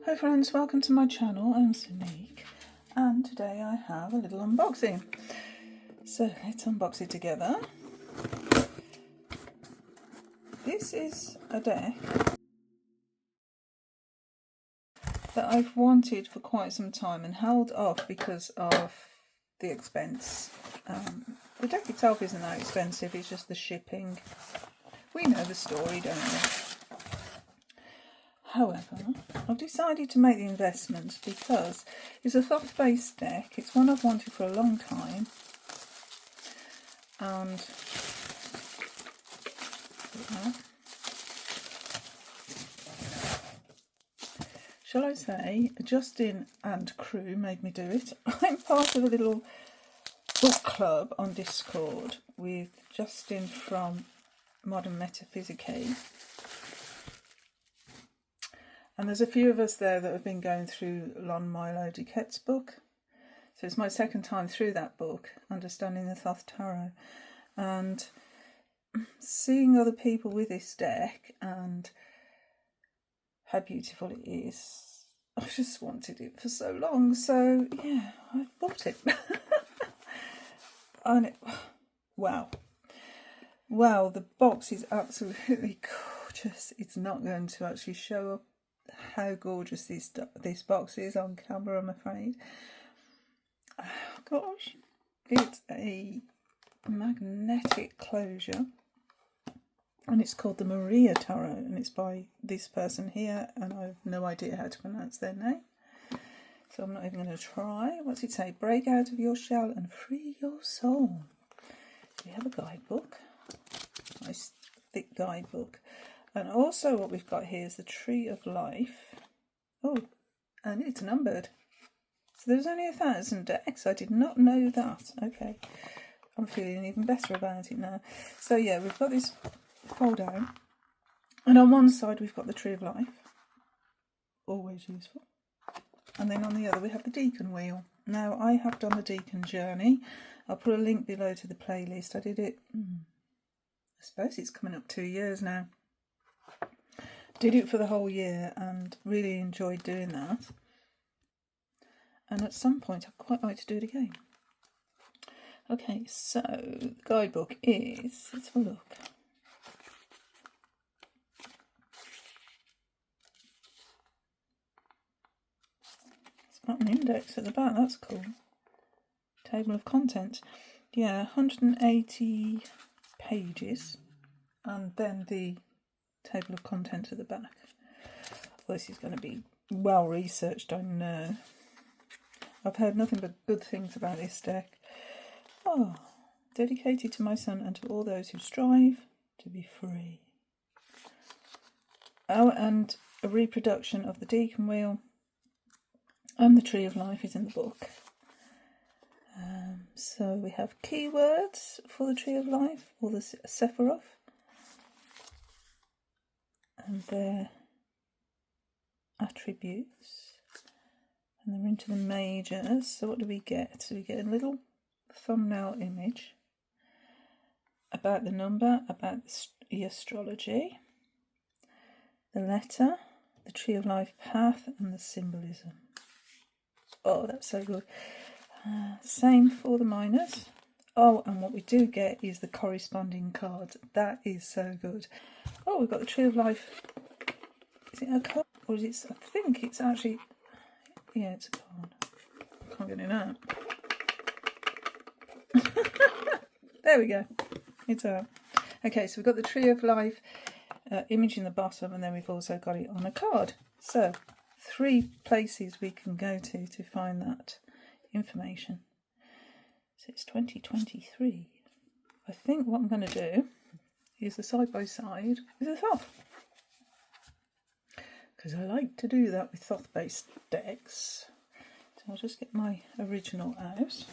Hi friends, welcome to my channel. I'm Sonique and today I have a little unboxing. So let's unbox it together. This is a deck that I've wanted for quite some time and held off because of the expense. The deck itself isn't that expensive, it's just the shipping. We know the story, don't we? However, I've decided to make the investment because it's a Thoth based deck. It's one I've wanted for a long time. And shall I say, Justin and crew made me do it. I'm part of a little book club on Discord with Justin from Modern Metaphysicae. And there's a few of us there that have been going through Lon Milo Duquette's book. So it's my second time through that book, Understanding the Thoth Tarot. And seeing other people with this deck and how beautiful it is, I've just wanted it for so long. So yeah, I've bought it. And wow. Wow, the box is absolutely gorgeous. It's not going to actually show up how gorgeous this box is on camera, I'm afraid. Oh, gosh, it's a magnetic closure and it's called the Marea Tarot and it's by this person here and I have no idea how to pronounce their name, so I'm not even going to try. What's it say? Break out of your shell and free your soul. We have a guidebook, nice thick guidebook. And also what we've got here is the Tree of Life. Oh, and it's numbered. So there's only 1,000 decks. I did not know that. Okay, I'm feeling even better about it now. So yeah, we've got this fold down. And on one side we've got the Tree of Life. Always useful. And then on the other we have the Deacon Wheel. Now I have done the Deacon Journey. I'll put a link below to the playlist. I did it, I suppose it's coming up 2 years now. Did it for the whole year and really enjoyed doing that. And at some point I'd quite like to do it again. Okay, so the guidebook is, let's have a look. It's got an index at the back, that's cool. Table of contents. Yeah, 180 pages. And then the table of contents at the back. Well, this is going to be well researched, I know. I've heard nothing but good things about this deck. Oh, dedicated to my son and to all those who strive to be free. Oh, and a reproduction of the Deacon Wheel and the Tree of Life is in the book. So we have keywords for the Tree of Life, or the Sephiroth. And their attributes, and then we're into the majors. So what do we get? So we get a little thumbnail image about the number, about the astrology, the letter, the Tree of Life path, and the symbolism. Oh, that's so good. Same for the minors. Oh, and what we do get is the corresponding cards. That is so good. Oh, we've got the Tree of Life. Is it a card? Or is it, I think it's actually, yeah, it's a card. Can't get it out. There we go. It's out. Okay, so we've got the Tree of Life image in the bottom, and then we've also got it on a card. So 3 places we can go to find that information. So it's 2023. I think what I'm going to do is the side-by-side with the Thoth. Because I like to do that with Thoth-based decks. So I'll just get my original out.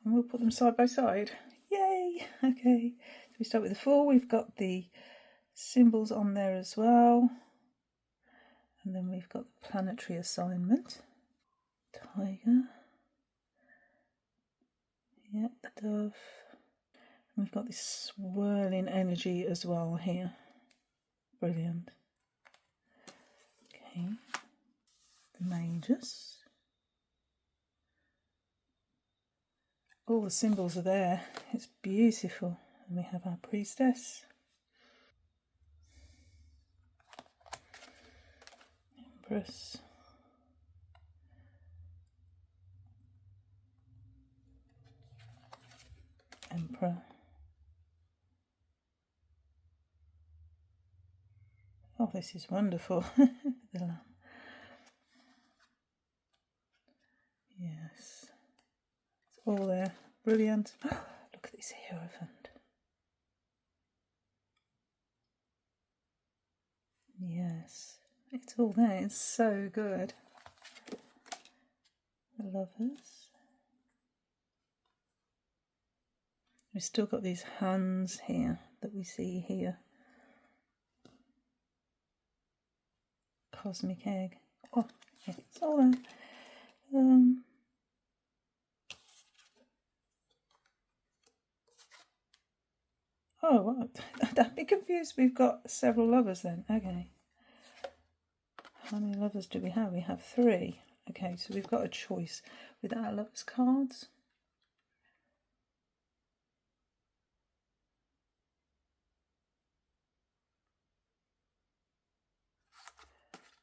And we'll put them side-by-side. Yay! Okay. So we start with the 4. We've got the symbols on there as well. And then we've got the planetary assignment. Tiger. Yep, the dove. And we've got this swirling energy as well here. Brilliant. Okay. the mages. All the symbols are there. It's beautiful. And we have our priestess. Empress. Emperor. Oh, this is wonderful. The lamb. Yes. It's all there. Brilliant. Oh, look at this hierophant. Yes. It's all there. It's so good. The lovers. We've still got these hands here that we see here. Cosmic egg. Oh, yeah, it's all there. Oh, I'd be confused. We've got several lovers then. Okay. How many lovers do we have? We have 3. Okay, so we've got a choice with our lovers cards.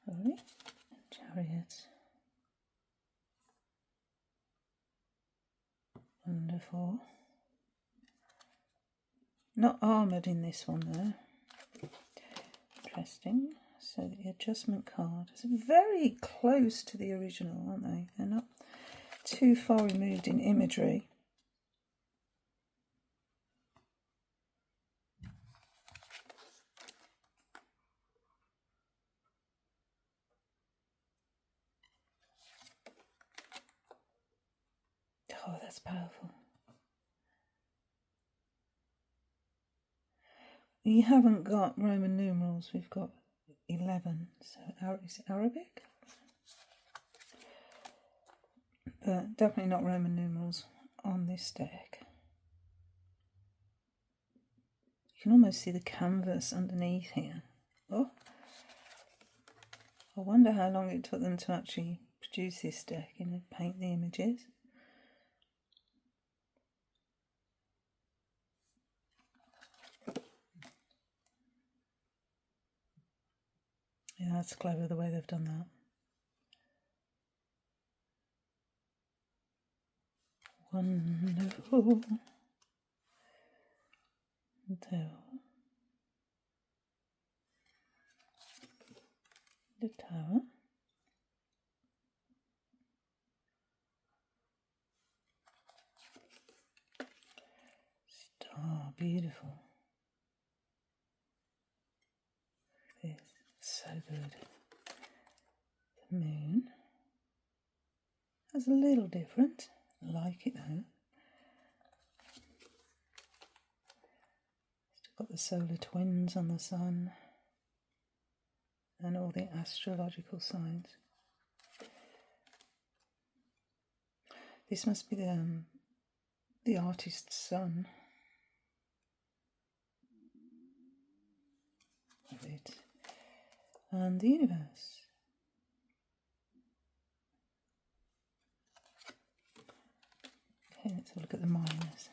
Sorry. Chariot. Wonderful. Not armoured in this one though. Interesting. So the adjustment card is very close to the original, aren't they? They're not too far removed in imagery. Oh, that's powerful. We haven't got Roman numerals, we've got 11. So is it Arabic? But definitely not Roman numerals on this deck. You can almost see the canvas underneath here. Oh, I wonder how long it took them to actually produce this deck and paint the images. Yeah, that's clever the way they've done that. Wonderful. The tower. Star, beautiful. This, so good. The moon. That's a little different. I like it though. Still got the solar twins on the sun. And all the astrological signs. This must be the artist's son. Of it. And the universe. Okay, let's have a look at the minors.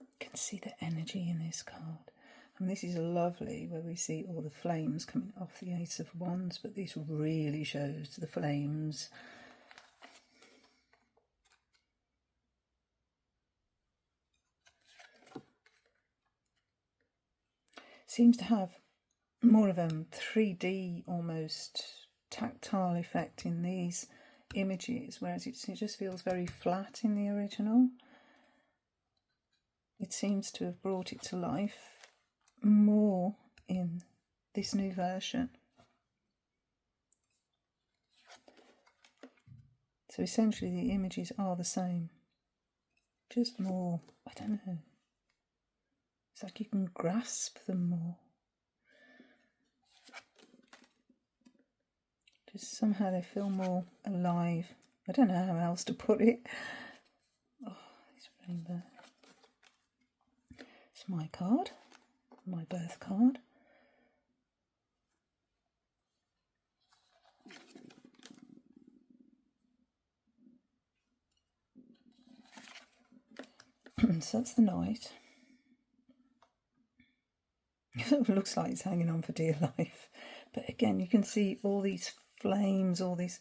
You can see the energy in this card. I mean, this is lovely where we see all the flames coming off the Ace of Wands, but this really shows the flames. Seems to have more of a 3D almost tactile effect in these images, whereas it just feels very flat in the original. It seems to have brought it to life more in this new version. So essentially the images are the same, just more, I don't know, it's like you can grasp them more. Just somehow they feel more alive. I don't know how else to put it. Oh, this rainbow. It's my card, my birth card. So that's the Knight. It looks like it's hanging on for dear life. But again, you can see all these flames, all this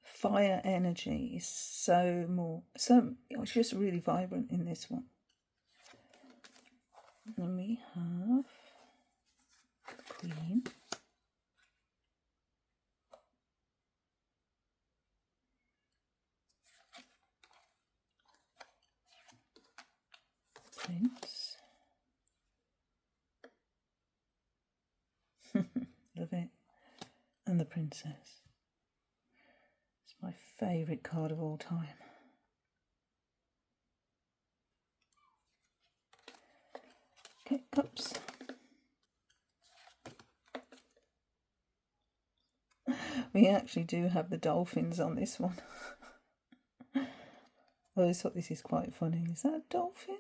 fire energy is it's just really vibrant in this one. And then we have the Queen. Prince. Love it. And the Princess. It's my favourite card of all time. Okay, cups. We actually do have the dolphins on this one. I always thought this is quite funny. Is that a dolphin?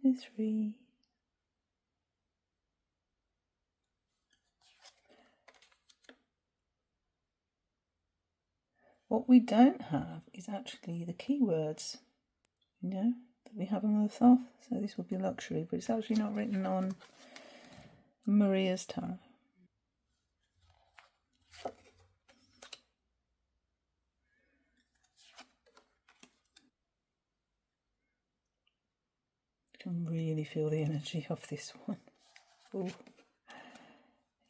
The 3. What we don't have is actually the keywords, that we have on the Thoth. So this will be luxury, but it's actually not written on Marea's tarot. You can really feel the energy of this one. Oh,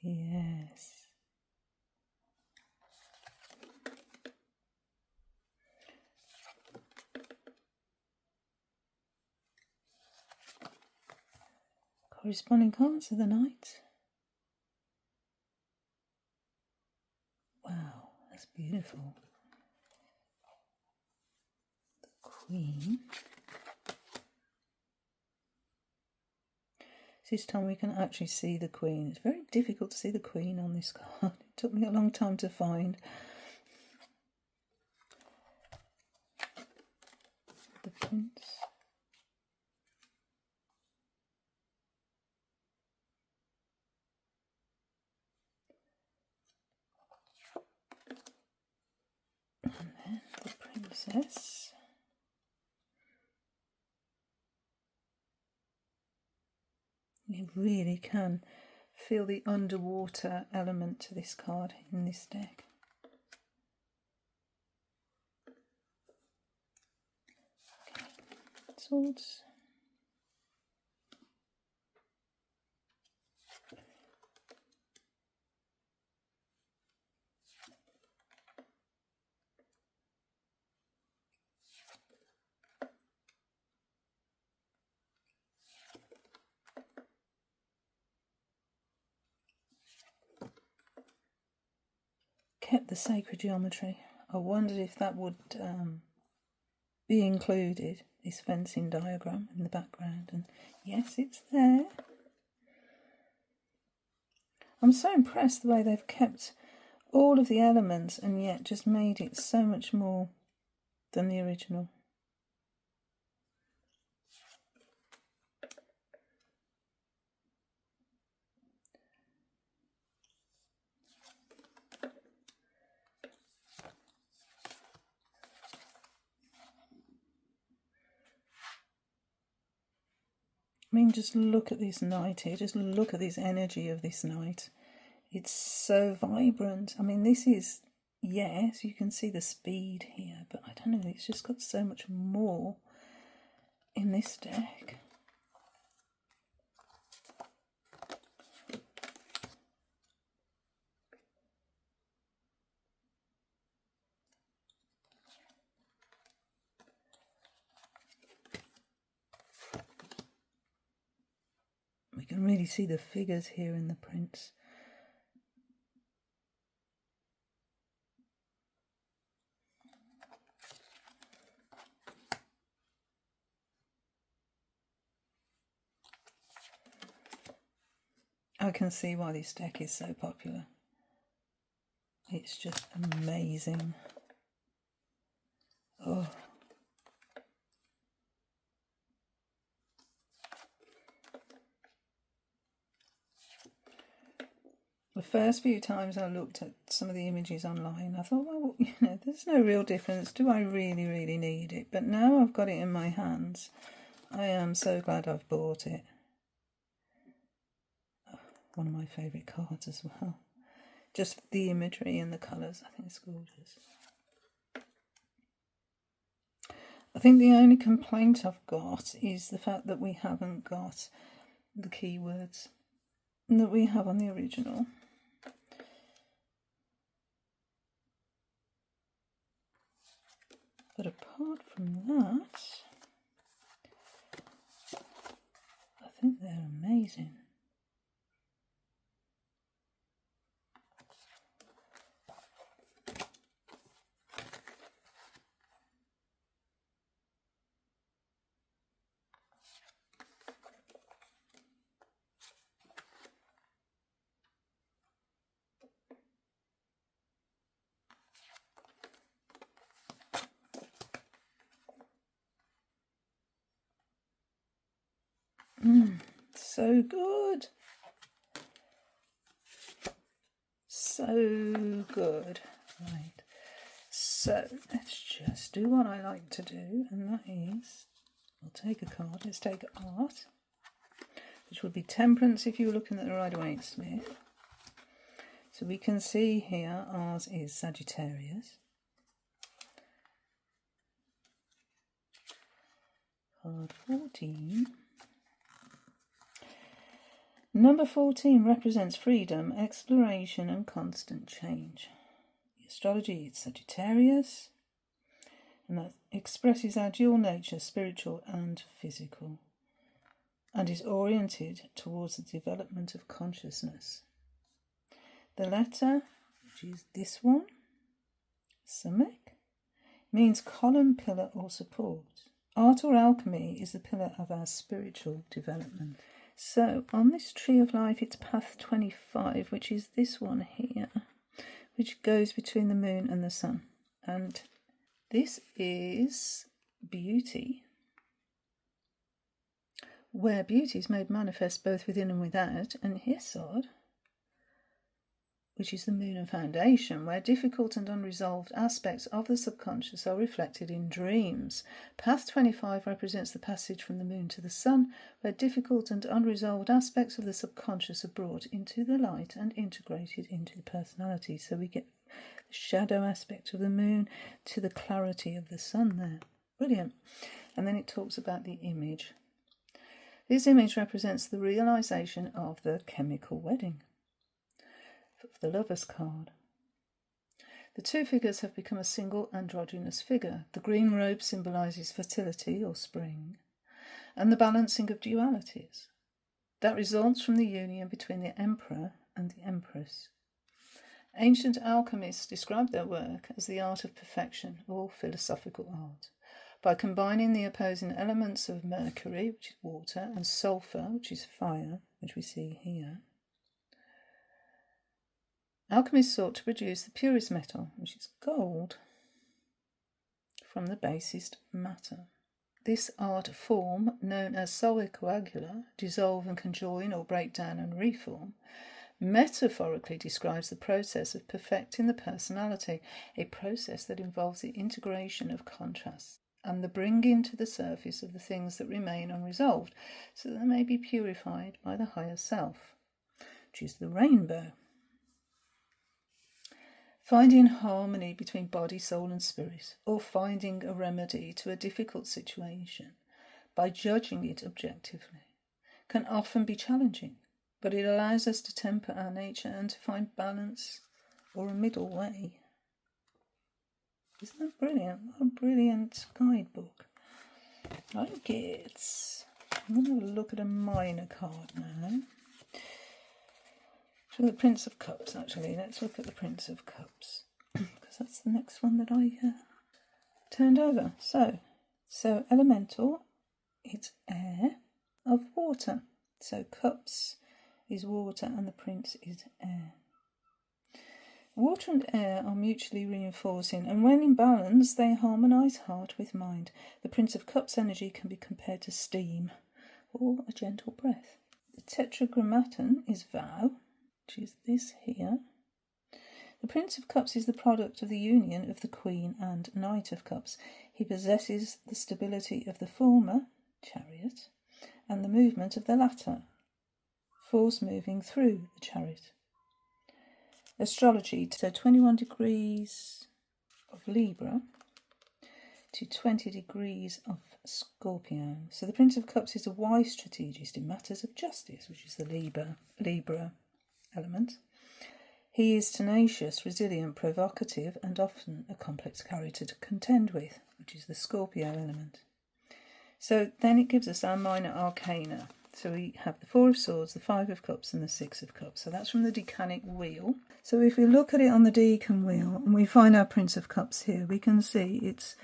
yes. Corresponding cards of the Knight. Wow, that's beautiful. The Queen. This time we can actually see the Queen. It's very difficult to see the Queen on this card. It took me a long time to find. The Prince. And then the Princess. You really can feel the underwater element to this card in this deck. Okay. Swords. Kept the sacred geometry. I wondered if that would be included, this fencing diagram in the background, and yes, it's there. I'm so impressed the way they've kept all of the elements and yet just made it so much more than the original. I mean, just look at this Knight here. Just look at this energy of this Knight. It's so vibrant. I mean, this is, yes, you can see the speed here, but I don't know, it's just got so much more in this deck. We can really see the figures here in the prints. I can see why this deck is so popular. It's just amazing. Oh. The first few times I looked at some of the images online, I thought, well, you know, there's no real difference. Do I really, really need it? But now I've got it in my hands, I am so glad I've bought it. One of my favourite cards as well. Just the imagery and the colours, I think it's gorgeous. I think the only complaint I've got is the fact that we haven't got the keywords that we have on the original. But apart from that, I think they're amazing. So good. So good. Right. So let's just do what I like to do, and that is, we'll take a card. Let's take art, which would be temperance if you were looking at the Rider-Waite-Smith. So we can see here ours is Sagittarius. Card 14. Number 14 represents freedom, exploration and constant change. The astrology is Sagittarius, and that expresses our dual nature, spiritual and physical, and is oriented towards the development of consciousness. The letter, which is this one, Samek, means column, pillar or support. Art or alchemy is the pillar of our spiritual development. So on this tree of life, it's path 25, which is this one here, which goes between the moon and the sun. And this is beauty, where beauty is made manifest both within and without, and Hesod, which is the moon and foundation, where difficult and unresolved aspects of the subconscious are reflected in dreams. Path 25 represents the passage from the moon to the sun, where difficult and unresolved aspects of the subconscious are brought into the light and integrated into the personality. So we get the shadow aspect of the moon to the clarity of the sun there. Brilliant. And then it talks about the image. This image represents the realization of the chemical wedding. The Lover's card. The two figures have become a single androgynous figure. The green robe symbolises fertility or spring, and the balancing of dualities that results from the union between the Emperor and the Empress. Ancient alchemists described their work as the art of perfection or philosophical art. By combining the opposing elements of mercury, which is water, and sulphur, which is fire, which we see here, alchemists sought to produce the purest metal, which is gold, from the basest matter. This art form, known as solid-coagula, dissolve and conjoin or break down and reform, metaphorically describes the process of perfecting the personality, a process that involves the integration of contrasts and the bringing to the surface of the things that remain unresolved, so that they may be purified by the higher self, which is the rainbow. Finding harmony between body, soul and spirit, or finding a remedy to a difficult situation by judging it objectively, can often be challenging, but it allows us to temper our nature and to find balance or a middle way. Isn't that brilliant? What a brilliant guidebook. I like it. I'm going to have a look at a minor card now. So the Prince of Cups, actually. Let's look at the Prince of Cups, because that's the next one that I turned over. So elemental, it's air of water. So cups is water and the Prince is air. Water and air are mutually reinforcing, and when in balance, they harmonise heart with mind. The Prince of Cups energy can be compared to steam or a gentle breath. The Tetragrammaton is vow, which is this here. The Prince of Cups is the product of the union of the Queen and Knight of Cups. He possesses the stability of the former, Chariot, and the movement of the latter, force moving through the Chariot. Astrology, so 21 degrees of Libra to 20 degrees of Scorpio. So the Prince of Cups is a wise strategist in matters of justice, which is the Libra element. He is tenacious, resilient, provocative, and often a complex character to contend with, which is the Scorpio element. So then it gives us our minor arcana. So we have the Four of Swords, the Five of Cups, and the Six of Cups. So that's from the decanic wheel. So if we look at it on the decan wheel and we find our Prince of Cups here, we can see it's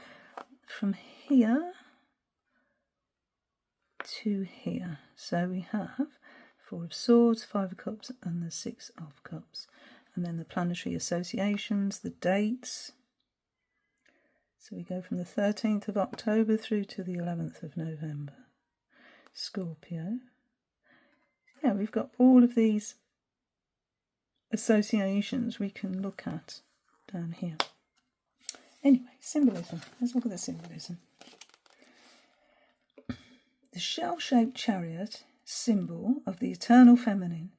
from here to here. So we have Four of Swords, Five of Cups, and the Six of Cups. And then the planetary associations, the dates. So we go from the 13th of October through to the 11th of November. Scorpio. Yeah, we've got all of these associations we can look at down here. Anyway, symbolism. Let's look at the symbolism. The shell-shaped chariot, symbol of the eternal feminine,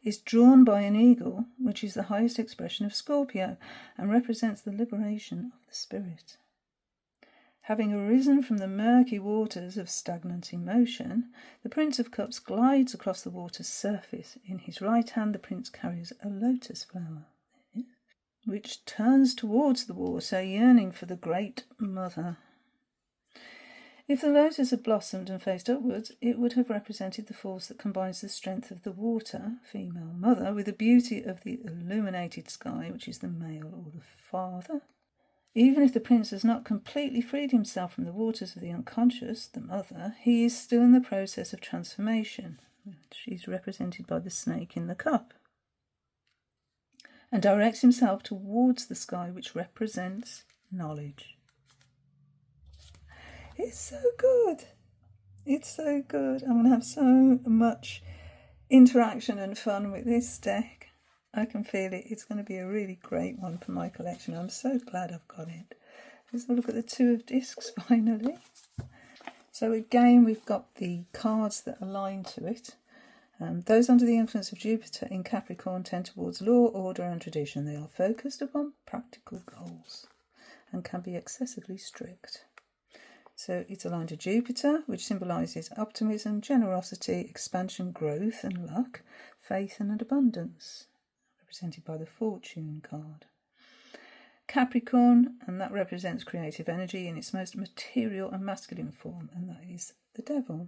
is drawn by an eagle, which is the highest expression of Scorpio and represents the liberation of the spirit. Having arisen from the murky waters of stagnant emotion, the Prince of Cups glides across the water's surface. In his right hand, the prince carries a lotus flower, which turns towards the water, yearning for the Great Mother. If the lotus had blossomed and faced upwards, it would have represented the force that combines the strength of the water, female mother, with the beauty of the illuminated sky, which is the male or the father. Even if the prince has not completely freed himself from the waters of the unconscious, the mother, he is still in the process of transformation. She's represented by the snake in the cup. And directs himself towards the sky, which represents knowledge. It's so good. It's so good. I'm going to have so much interaction and fun with this deck. I can feel it. It's going to be a really great one for my collection. I'm so glad I've got it. Let's have a look at the Two of Discs finally. So again, we've got the cards that align to it. Those under the influence of Jupiter in Capricorn tend towards law, order and tradition. They are focused upon practical goals and can be excessively strict. So it's aligned to Jupiter, which symbolises optimism, generosity, expansion, growth and luck, faith and abundance, represented by the Fortune card. Capricorn, and that represents creative energy in its most material and masculine form, and that is the Devil.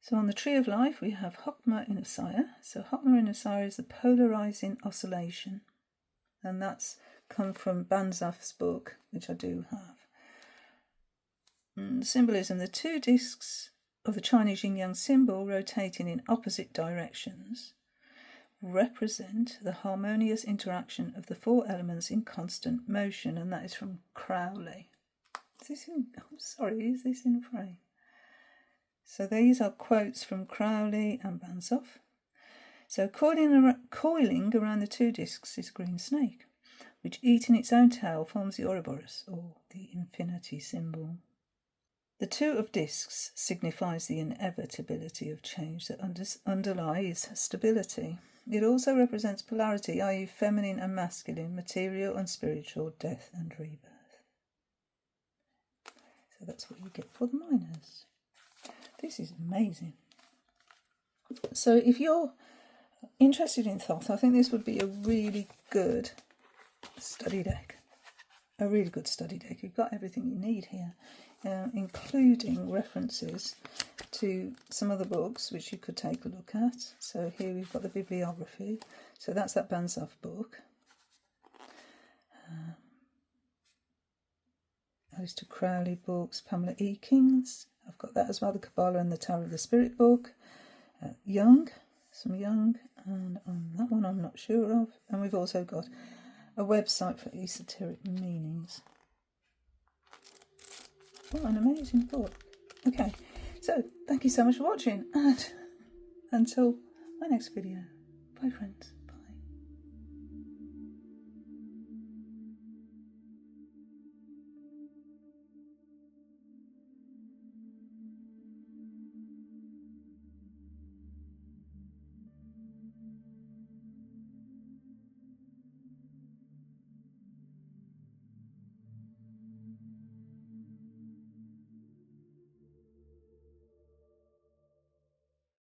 So on the Tree of Life, we have Hokmah in Asire. So Hokmah in Asire is the polarising oscillation, and that's come from Banzaf's book, which I do have. Symbolism, the two discs of the Chinese yin-yang symbol rotating in opposite directions represent the harmonious interaction of the four elements in constant motion, and that is from Crowley. Is this in frame? So these are quotes from Crowley and Banzaf. So coiling around the two discs is a green snake, which eating its own tail forms the Ouroboros, or the infinity symbol. The Two of Discs signifies the inevitability of change that underlies stability. It also represents polarity, i.e. feminine and masculine, material and spiritual, death and rebirth. So that's what you get for the minors. This is amazing. So if you're interested in Thoth, I think this would be a really good study deck. A really good study deck. You've got everything you need here, including references to some other books which you could take a look at. So here we've got the bibliography. So that's that Banzaf book. Aleister Crowley books, Pamela E. King's. I've got that as well, the Kabbalah and the Tower of the Spirit book. Jung, some Jung, and that one I'm not sure of. And we've also got a website for esoteric meanings. What an amazing book. Okay, so thank you so much for watching, and Until my next video. Bye, friends.